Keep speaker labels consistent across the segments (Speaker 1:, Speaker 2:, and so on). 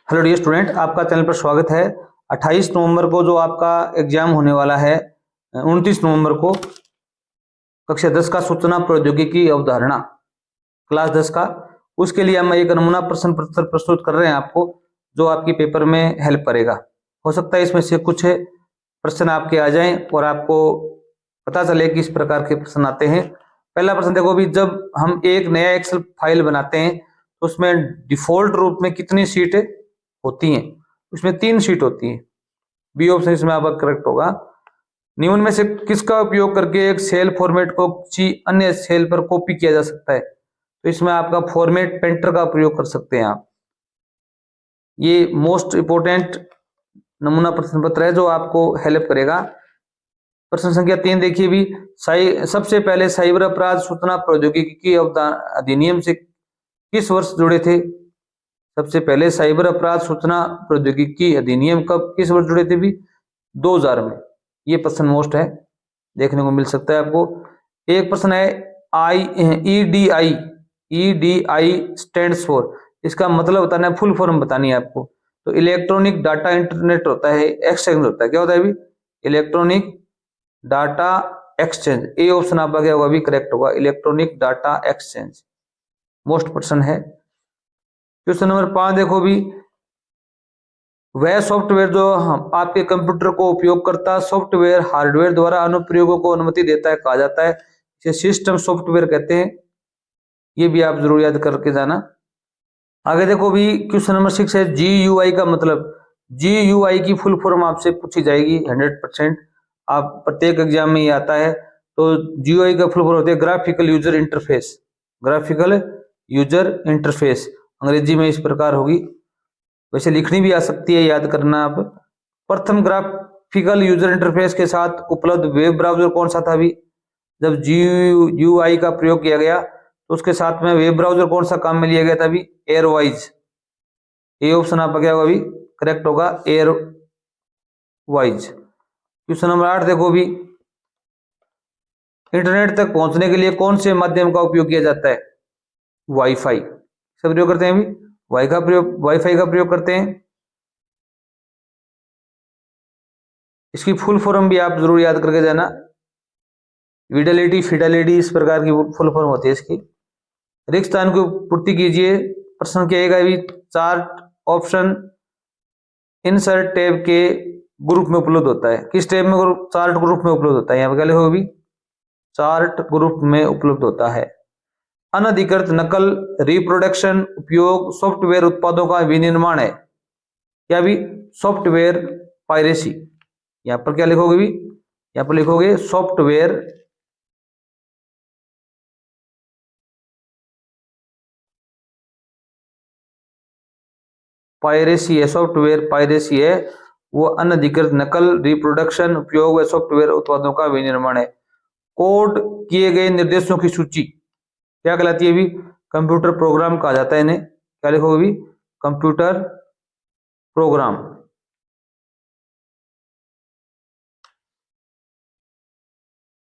Speaker 1: Hello dear student, आपका channel पर स्वागत है। 28 नवंबर को जो आपका एग्जाम होने वाला है, 29 नवंबर को कक्षा 10 का सूचना प्रौद्योगिकी अवधारणा क्लास 10 का, उसके लिए हम एक नमूना प्रश्न पत्र प्रस्तुत कर रहे हैं आपको, जो आपकी पेपर में हेल्प करेगा। हो सकता है इसमें से कुछ प्रश्न आपके आ जाएं और आपको पता चले कि इस प्रकार के प्रश्न आते हैं। पहला प्रश्न देखो भी, जब हम एक नया एक्सेल फाइल बनाते हैं तो उसमें डिफॉल्ट रूप में कितनी सीट होती हैं? उसमें 3 सीट होती हैं। बी ऑप्शन इसमें आपका करेक्ट होगा। निम्न में से किसका उपयोग करके एक सेल फॉर्मेट को किसी अन्य सेल पर कॉपी किया जा सकता है? तो इसमें आपका फॉर्मेट पेंटर का प्रयोग कर सकते हैं आप। ये मोस्ट इंपोर्टेंट नमूना प्रश्न पत्र है जो आपको हेल्प करेगा। प्रश्न संख्या 3 देखिए भी, सबसे पहले साइबर अपराध सूचना प्रौद्योगिकी अधिनियम से किस वर्ष जुड़े थे? सबसे पहले साइबर अपराध सूचना प्रौद्योगिकी अधिनियम कब किस वर्ष जुड़े थे भी? 2000 में। ये प्रश्न मोस्ट है, देखने को मिल सकता है आपको। एक प्रश्न है ईडीआई स्टैंड्स फॉर, इसका मतलब बताना है, फुल फॉर्म बतानी है आपको। तो इलेक्ट्रॉनिक डाटा इंटरनेट होता है, एक्सचेंज होता है। क्या होता है अभी? Electronic data exchange. A option आपका क्या होगा? अभी करेक्ट होगा, इलेक्ट्रॉनिक डाटा एक्सचेंज। मोस्ट प्रश्न है। क्वेश्चन नंबर 5 देखो भी, वह सॉफ्टवेयर जो हम आपके कंप्यूटर को उपयोगकर्ता सॉफ्टवेयर हार्डवेयर द्वारा अनुप्रयोगों को अनुमति देता है, कहा जाता है, इसे सिस्टम सॉफ्टवेयर कहते हैं। ये भी आप जरूर याद करके जाना। आगे देखो भी, क्वेश्चन नंबर 6 है GUI का मतलब। GUI की फुल फॉर्म आपसे पूछी जाएगी 100%। आप प्रत्येक एग्जाम में ये आता है। तो GUI का फुल फॉर्म होती है graphical user interface. Graphical user interface अंग्रेजी में इस प्रकार होगी। वैसे लिखनी भी आ सकती है, याद करना आप। प्रथम ग्राफिकल यूजर इंटरफेस के साथ उपलब्ध वेब ब्राउजर कौन सा था अभी? जब GUI का प्रयोग किया गया तो उसके साथ में वेब ब्राउजर कौन सा काम में लिया गया था अभी? एयरवाइज। ए ऑप्शन आपका क्या होगा अभी? करेक्ट होगा, एयरवाइज। क्वेश्चन नंबर 8 देखो भी, इंटरनेट तक पहुंचने के लिए कौन से माध्यम का उपयोग किया जाता है? वाईफाई। सब प्रयोग करते हैं अभी, वाईफाई का प्रयोग करते हैं। इसकी फुल फॉर्म भी आप जरूर याद करके जाना। फिडेलिटी इस प्रकार की फुल फॉर्म होती है इसकी। रिक्त स्थान को पूर्ति कीजिए। प्रश्न क्या आएगा अभी? चार्ट ऑप्शन इंसर्ट टैब के ग्रुप में उपलब्ध होता है। किस टैब में? चार्ट ग्रुप में उपलब्ध होता है। यहाँ पे क्या लिखोगे? चार्ट ग्रुप में उपलब्ध होता है। अनधिकृत नकल रिप्रोडक्शन उपयोग सॉफ्टवेयर उत्पादों का विनिर्माण है। क्या भी? Software piracy. यहां पर क्या लिखोगे भी? यहां पर लिखोगे सॉफ्टवेयर पायरेसी है। सॉफ्टवेयर पायरेसी है वो अनधिकृत नकल रिप्रोडक्शन उपयोग व सॉफ्टवेयर उत्पादों का विनिर्माण है। कोड किए गए निर्देशों की सूची क्या कहलाती है भी? कंप्यूटर प्रोग्राम कहा जाता है इन्हें। क्या लिखोगे भी? Computer program.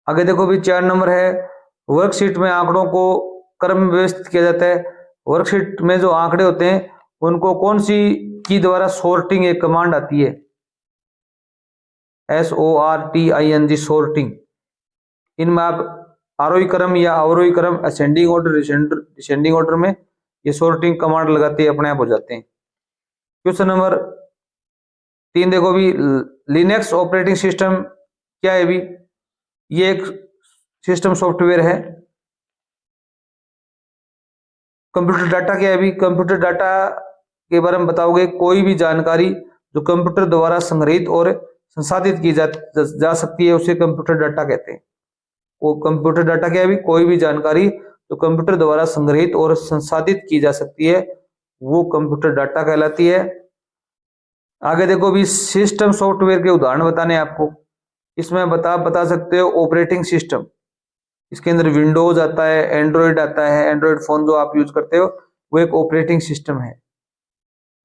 Speaker 1: आगे देखो भी, 4 नंबर है, वर्कशीट में आंकड़ों को क्रम में व्यवस्थित किया जाता है। वर्कशीट में जो आंकड़े होते हैं उनको कौन सी की द्वारा सॉर्टिंग एक कमांड आती है? SORTING, sorting. इनमें आप आरोही क्रम या अवरोही क्रम, असेंडिंग ऑर्डर, डिसेंडिंग ऑर्डर में ये सॉर्टिंग कमांड लगाते अपने आप हो जाते हैं। क्वेश्चन नंबर 3 देखो भी, लिनक्स ऑपरेटिंग सिस्टम क्या है भी? ये एक सिस्टम सॉफ्टवेयर है। कंप्यूटर डाटा क्या है भी? कंप्यूटर डाटा के बारे में बताओगे कोई भी जानकारी जो कंप्यूटर द्वारा संग्रहित और संसाधित की जा सकती है उसे कंप्यूटर डाटा कहते हैं। वो कंप्यूटर डाटा क्या है भी? कोई भी जानकारी जो कंप्यूटर द्वारा संग्रहित और संसाधित की जा सकती है वो कंप्यूटर डाटा कहलाती है। आगे देखो भी, सिस्टम सॉफ्टवेयर के उदाहरण बताने आपको। इसमें बता सकते हो ऑपरेटिंग सिस्टम। इसके अंदर विंडोज आता है, एंड्रॉइड आता है। एंड्रॉइड फोन जो आप यूज करते हो वो एक ऑपरेटिंग सिस्टम है।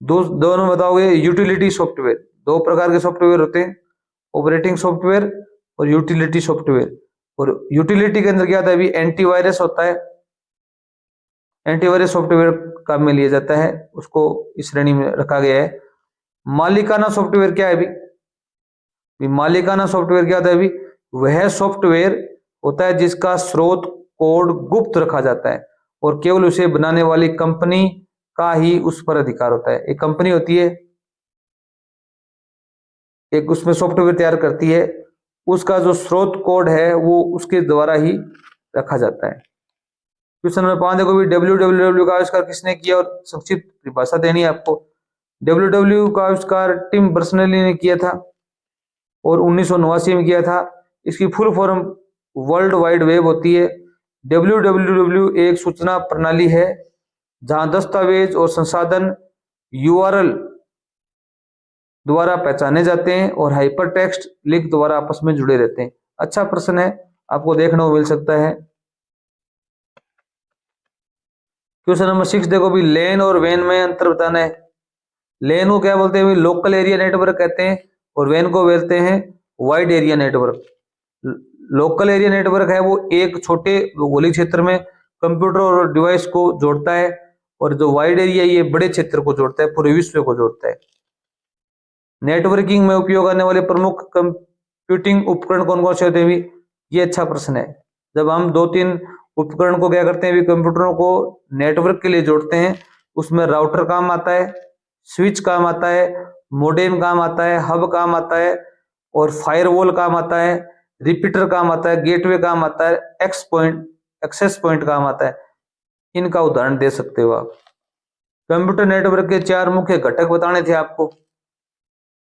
Speaker 1: दोनों बताओगे यूटिलिटी सॉफ्टवेयर। 2 प्रकार के सॉफ्टवेयर होते हैं, ऑपरेटिंग सॉफ्टवेयर और यूटिलिटी सॉफ्टवेयर। और यूटिलिटी के अंदर क्या होता है अभी? एंटीवायरस होता है, एंटीवायरस सॉफ्टवेयर काम में लिया जाता है, उसको इस श्रेणी में रखा गया है। मालिकाना सॉफ्टवेयर क्या है भी मालिकाना सॉफ्टवेयर क्या होता है भी? वह सॉफ्टवेयर होता है जिसका स्रोत कोड गुप्त रखा जाता है और केवल उसे बनाने वाली कंपनी का ही उस पर अधिकार होता है। एक कंपनी होती है, एक उसमें सॉफ्टवेयर तैयार करती है, उसका जो स्रोत कोड है वो उसके द्वारा ही रखा जाता है। क्वेश्चन नंबर 5 देखो भी www का आविष्कार किसने किया और संक्षिप्त परिभाषा देनी है आपको। www का आविष्कार टिम बर्नर्स-ली ने किया था और 1989 में किया था। इसकी full form world wide web होती है। www एक सूचना प्रणाली है जहां दस्तावेज और संसाधन URL द्वारा पहचाने जाते हैं और हाइपरटेक्स्ट लिंक द्वारा आपस में जुड़े रहते हैं। अच्छा प्रश्न है, आपको देखने को मिल सकता है। क्वेश्चन नंबर 6 देखो भी लेन और वैन में अंतर बताना है। लेन को क्या बोलते हैं? लोकल एरिया नेटवर्क कहते हैं और वैन को बोलते हैं wide area network. Local area network है वो एक छोटे भौगोलिक क्षेत्र में कंप्यूटर और डिवाइस को जोड़ता है और जो वाइड एरिया ये बड़े क्षेत्र को जोड़ता है, पूरे विश्व को जोड़ता है। नेटवर्किंग में उपयोग आने वाले प्रमुख कंप्यूटिंग उपकरण कौन कौन से होते हैं? ये अच्छा प्रश्न है। जब हम 2-3 उपकरण को क्या करते हैं? कंप्यूटरों को नेटवर्क के लिए जोड़ते हैं, उसमें राउटर काम आता है, स्विच काम आता है, मोडेम काम आता है, हब काम आता है और फायरवॉल काम आता है, रिपीटर काम आता है, गेटवे काम आता है, एक्सेस पॉइंट काम आता है। इनका उदाहरण दे सकते हो आप। कंप्यूटर नेटवर्क के 4 मुख्य घटक बताने थे आपको।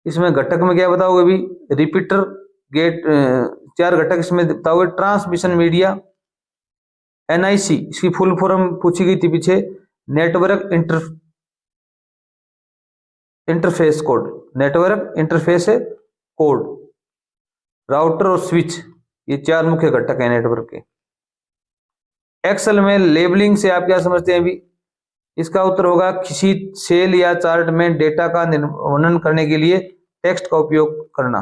Speaker 1: इसमें घटक में क्या बताओगे भी? रिपीटर, गेट, 4 घटक इसमें बताओगे। ट्रांसमिशन मीडिया, NIC इसकी फुल फॉर्म पूछी गई थी पीछे, network interface code, network interface code. Router और स्विच, ये 4 मुख्य घटक है नेटवर्क के। एक्सेल में लेबलिंग से आप क्या समझते हैं भी? इसका उत्तर होगा किसी सेल या चार्ट में डेटा का वर्णन करने के लिए टेक्स्ट का उपयोग करना।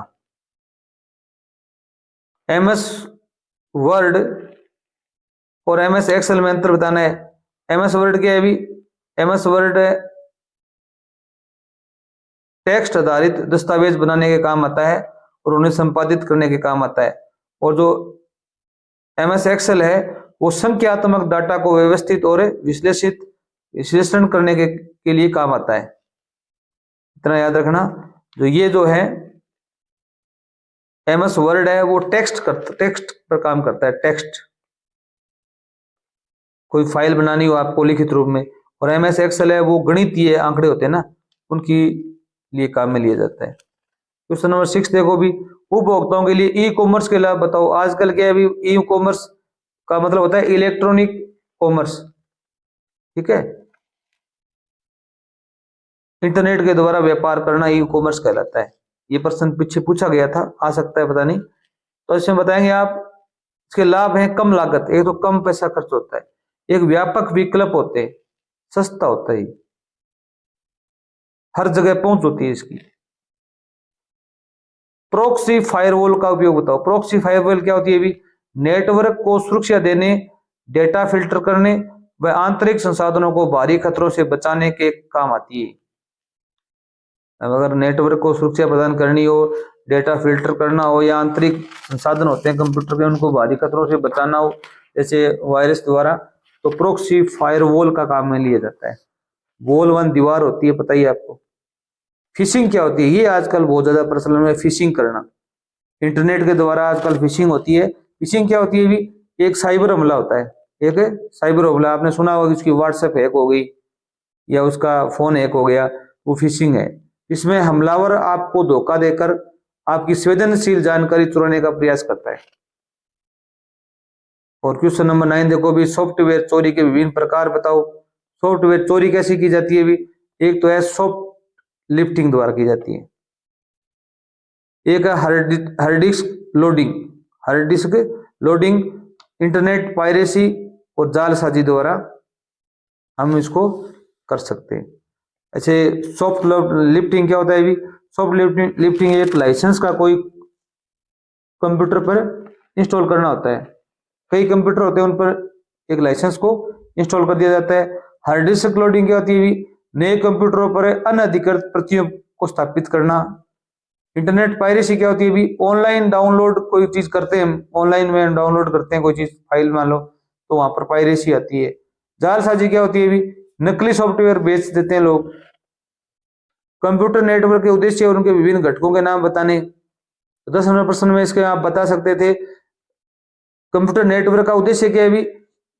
Speaker 1: MS वर्ड और MS एक्सेल में अंतर बताना है। MS वर्ड क्या है भी? MS वर्ड टेक्स्ट आधारित दस्तावेज बनाने के काम आता है और उन्हें संपादित करने के काम आता है। और जो MS एक्सेल है वो संख्यात्मक डाटा को व्यवस्थित और विश्लेषण करने के लिए काम आता है। इतना याद रखना। जो है MS वर्ड है वो टेक्स्ट पर काम करता है। टेक्स्ट, कोई फाइल बनानी हो आपको लिखित रूप में, और MS एक्सेल है वो गणितीय आंकड़े होते हैं ना, उनकी लिए काम में लिया जाता है। क्वेश्चन नंबर 6 देखो भी, उपभोक्ताओं के लिए ई-कॉमर्स के लाभ बताओ। आजकल क्या है भी? ई-कॉमर्स का मतलब होता है इलेक्ट्रॉनिक कॉमर्स, ठीक है। इंटरनेट के द्वारा व्यापार करना ई-कॉमर्स कहलाता है। ये प्रश्न पीछे पूछा गया था, आ सकता है, पता नहीं। तो इसमें बताएंगे आप। इसके लाभ हैं कम लागत, एक तो कम पैसा खर्च होता है, एक व्यापक विकल्प होते हैं, सस्ता होता है, हर जगह पहुंच होती है इसकी। प्रॉक्सी फायरवॉल का उपयोग बताओ। प्रॉक्सी फायरवॉल क्या होती है भी? नेटवर्क को सुरक्षा देने, डेटा फिल्टर करने व आंतरिक संसाधनों को बाहरी खतरों से बचाने के काम आती है। अब अगर नेटवर्क को सुरक्षा प्रदान करनी हो, डेटा फिल्टर करना हो, या आंतरिक संसाधन होते हैं कंप्यूटर के उनको बाहरी खतरों से बचाना हो जैसे वायरस द्वारा, तो प्रॉक्सी फायरवॉल का काम में लिया जाता है। वॉल 1 दीवार होती है, पता ही आपको। फिशिंग क्या होती है? ये आजकल बहुत ज्यादा प्रचलन में, फिशिंग करना। इंटरनेट के द्वारा आजकल फिशिंग होती है। फिशिंग क्या होती है भी? एक साइबर हमला होता है, एक साइबर हमला। आपने सुना होगा कि उसकी व्हाट्सएप हैक हो गई या उसका फोन हैक हो गया, वो फिशिंग है। इसमें हमलावर आपको धोखा देकर आपकी संवेदनशील जानकारी चुराने का प्रयास करता है। और क्वेश्चन नंबर 9 देखो भी, सॉफ्टवेयर चोरी के विभिन्न प्रकार बताओ। सॉफ्टवेयर चोरी कैसी की जाती है भी? एक तो है सॉफ्ट लिफ्टिंग द्वारा की जाती है, एक है hard disk loading, internet piracy और जालसाजी द्वारा हम इसको कर सकते हैं। ऐसे सॉफ्ट लिफ्टिंग क्या होता है भी? सॉफ्ट लिफ्टिंग एक लाइसेंस का कोई कंप्यूटर पर इंस्टॉल करना होता है। कई कंप्यूटर होते हैं उन पर एक लाइसेंस को इंस्टॉल कर दिया जाता है। हार्ड डिस्क लोडिंग क्या होती है, नए कंप्यूटरों पर अनधिकृत प्रतियों को स्थापित करना। इंटरनेट पायरेसी क्या होती है भी, ऑनलाइन डाउनलोड कोई चीज करते हैं, ऑनलाइन में डाउनलोड करते हैं कोई चीज फाइल मान लो, तो वहां पर पायरेसी आती है। जालसाजी क्या होती है भी, नकली सॉफ्टवेयर बेच देते हैं लोग। कंप्यूटर नेटवर्क के उद्देश्य और उनके विभिन्न घटकों के नाम बताने। 10 नंबर प्रश्न में इसके आप बता सकते थे, कंप्यूटर नेटवर्क का उद्देश्य क्या है भी,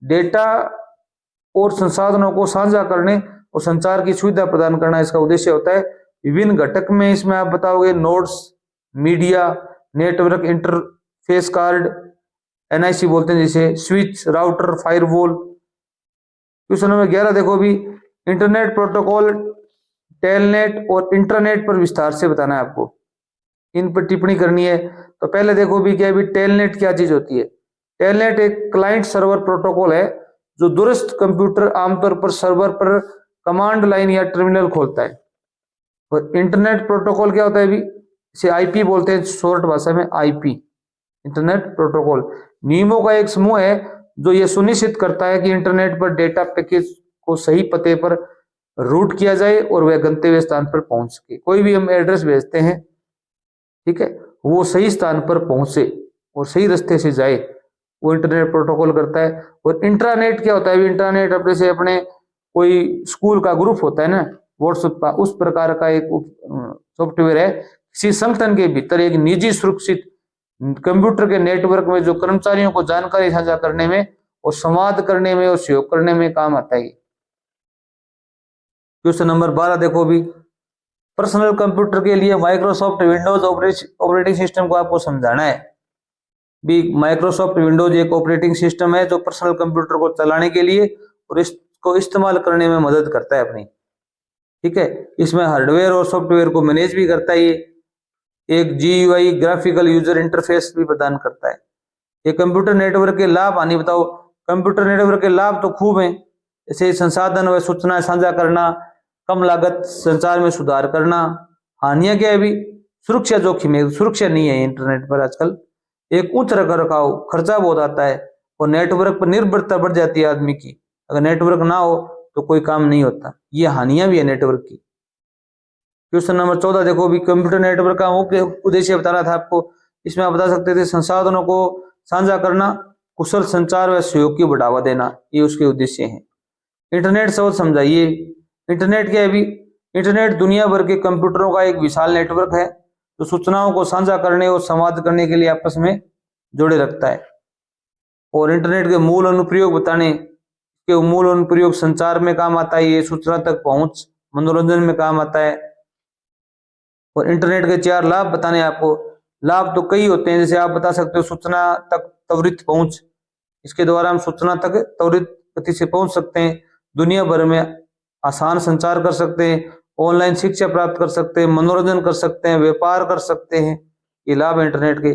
Speaker 1: डेटा और संसाधनों को साझा करने और संचार की सुविधा प्रदान करना इसका उद्देश्य होता है। विभिन्न घटक में इसमें आप बताओगे nodes, media, network interface card, NIC बोलते हैं जिसे, switch, router, firewall. Question number 11 देखो भी, इंटरनेट प्रोटोकॉल, टेलनेट और इंटरनेट पर विस्तार से बताना है आपको, इन पर टिप्पणी करनी है। तो पहले देखो भी क्या है भी, टेलनेट क्या चीज होती है। टेलनेट एक क्लाइंट सर्वर प्रोटोकॉल है जो दूरस्थ कंप्यूटर आमतौर पर सर्वर पर कमांड लाइन या टर्मिनल खोलता है। और इंटरनेट प्रोटोकॉल क्या होता है भी, इसे आईपी बोलते हैं शॉर्ट भाषा में, आईपी इंटरनेट प्रोटोकॉल नियमों का एक समूह है जो यह सुनिश्चित करता है कि इंटरनेट पर डेटा पैकेज को सही पते पर रूट किया जाए और वह गंतव्य स्थान पर पहुंच सके। कोई भी हम एड्रेस भेजते हैं, ठीक है, वो सही स्थान पर पहुंचे और सही रास्ते से जाए, वो इंटरनेट प्रोटोकॉल करता है। और इंट्रानेट क्या होता है, इंट्रानेट अपने से अपने कोई स्कूल का ग्रुप होता है ना व्हाट्सएप का, उस प्रकार का एक सॉफ्टवेयर है। किसी संगठन के भीतर एक निजी सुरक्षित कंप्यूटर के नेटवर्क में जो कर्मचारियों को जानकारी साझा करने में और संवाद करने में और सहयोग करने में काम आता है। क्वेश्चन नंबर 12 देखो भी, पर्सनल कंप्यूटर के लिए माइक्रोसॉफ्ट विंडोज ऑपरेटिंग सिस्टम को आपको समझाना है भी। माइक्रोसॉफ्ट विंडोज एक ऑपरेटिंग सिस्टम है जो पर्सनल कंप्यूटर को चलाने के लिए और इसको इस्तेमाल करने में मदद करता है अपनी, ठीक है। इसमें हार्डवेयर और सॉफ्टवेयर को मैनेज भी करता है, ये एक जीयूआई ग्राफिकल यूजर इंटरफेस भी प्रदान करता है। ये कंप्यूटर नेटवर्क के लाभ हानि बताओ। कंप्यूटर नेटवर्क के लाभ तो खूब हैं, जैसे संसाधन व सूचना साझा करना, कम लागत संचार में सुधार करना। हानियां क्या है भी, सुरक्षा जोखिम है, सुरक्षा नहीं है इंटरनेट पर आजकल, एक उच्च रखरखाव, खर्चा बहुत आता है और नेटवर्क पर निर्भरता बढ़ जाती है आदमी की। अगर नेटवर्क ना हो तो कोई काम नहीं होता, ये हानियां भी है नेटवर्क की। क्वेश्चन नंबर 14 देखो भी, कंप्यूटर नेटवर्क का मुख्य उद्देश्य बताना था आपको। इसमें आप बता सकते थे संसाधनों को साझा करना, कुशल संचार व सहयोग की बढ़ावा देना, ये उसके उद्देश्य हैं। इंटरनेट शब्द समझाइए। इंटरनेट क्या है भी, इंटरनेट दुनिया भर के कंप्यूटरों का एक विशाल नेटवर्क है जो सूचनाओं को साझा करने और संवाद करने के लिए आपस में जोड़े रखता है। और इंटरनेट के मूल अनुप्रयोग बताने के, मूल अनुप्रयोग संचार में काम आता है, ये सूचना तक पहुंच, मनोरंजन में काम आता है। और इंटरनेट के 4 लाभ बताने आपको। लाभ तो कई होते हैं, जैसे आप बता सकते हो सूचना तक त्वरित पहुंच, इसके द्वारा हम सूचना तक त्वरित गति से पहुंच सकते हैं, दुनिया भर में आसान संचार कर सकते हैं, ऑनलाइन शिक्षा प्राप्त कर सकते हैं, मनोरंजन कर सकते हैं, व्यापार कर सकते हैं, ये लाभ है इंटरनेट के।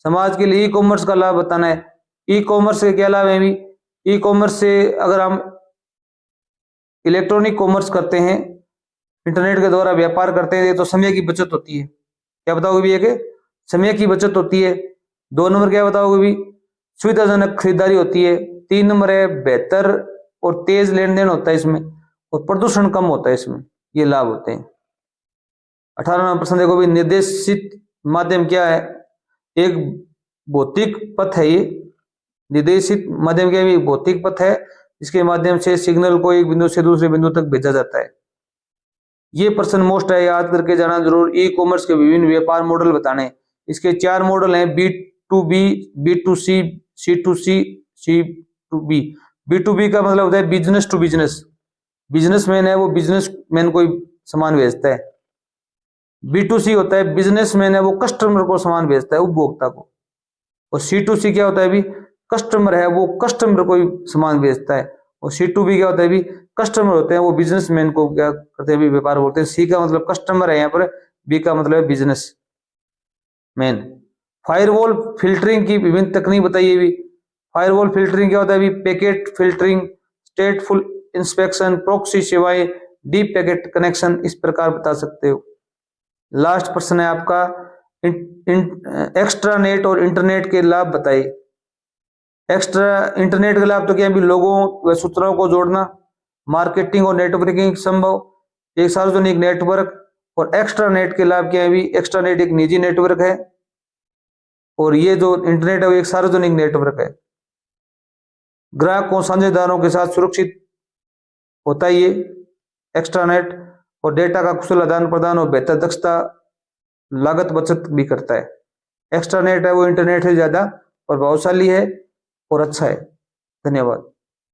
Speaker 1: समाज के लिए ई कॉमर्स का लाभ बताना है। ई कॉमर्स के क्या लाभ है भी, ई कॉमर्स से अगर हम इलेक्ट्रॉनिक कॉमर्स करते हैं, इंटरनेट के द्वारा व्यापार करते हैं, तो समय की बचत होती है। क्या बताओगे भी, एक समय की बचत होती है। 2 नंबर क्या बताओगे भी, सुविधाजनक खरीदारी होती है। 3 नंबर है बेहतर और तेज लेन देन होता है इसमें, और प्रदूषण कम होता है इसमें, ये लाभ होते हैं। 18 नंबर प्रश्न देखो भी, निर्देशित माध्यम क्या है। एक भौतिक पथ है, ये निर्देशित माध्यम क्या है, भौतिक पथ है इसके माध्यम से सिग्नल को एक बिंदु से दूसरे बिंदु तक भेजा जाता है। ये प्रश्न मोस्ट है, याद करके जाना जरूर। ई कॉमर्स के विभिन्न व्यापार मॉडल बताने। इसके 4 मॉडल हैं, B2B, B2C, C2C, C2B। B2B का मतलब होता है बिजनेस टू बिजनेस, बिजनेसमैन है वो बिजनेसमैन को सामान भेजता है। B2C होता है बिजनेसमैन है वो कस्टमर को सामान भेजता है, उपभोक्ता को। और C2C क्या होता है भी, कस्टमर है वो कस्टमर को सामान भेजता है। और C2B क्या होता है भी, कस्टमर होते हैं वो बिजनेसमैन को क्या करते हैं भी, व्यापार बोलते हैं। C का मतलब कस्टमर है यहाँ पर, B का मतलब है बिजनेस मैन। फायरवॉल फिल्टरिंग की विभिन्न तकनीक बताइए भी। फायरवॉल फिल्टरिंग क्या होता है भी, पैकेट फिल्टरिंग, स्टेटफुल इंस्पेक्शन, प्रॉक्सी सेवाएं, डीप पैकेट कनेक्शन, इस प्रकार बता सकते हो। लास्ट प्रश्न है आपका, एक्स्ट्रानेट और इंटरनेट के लाभ बताइए। एक्स्ट्रा इंटरनेट के लाभ तो क्या भी लोगों व सूचनाओं को जोड़ना, मार्केटिंग और नेटवर्किंग संभव, एक सार्वजनिक नेटवर्क। और एक्स्ट्रा नेट के लाभ क्या है भी, एक्स्ट्रा नेट एक निजी नेटवर्क है और ये जो इंटरनेट है वो एक सार्वजनिक नेटवर्क है। ग्राहकों साझेदारों के साथ सुरक्षित होता है ये एक्स्ट्रा नेट, और डेटा का कुशल आदान प्रदान और बेहतर दक्षता, लागत बचत भी करता है। एक्स्ट्रा नेट है वो इंटरनेट से ज्यादा प्रभावशाली है और अच्छा है। धन्यवाद।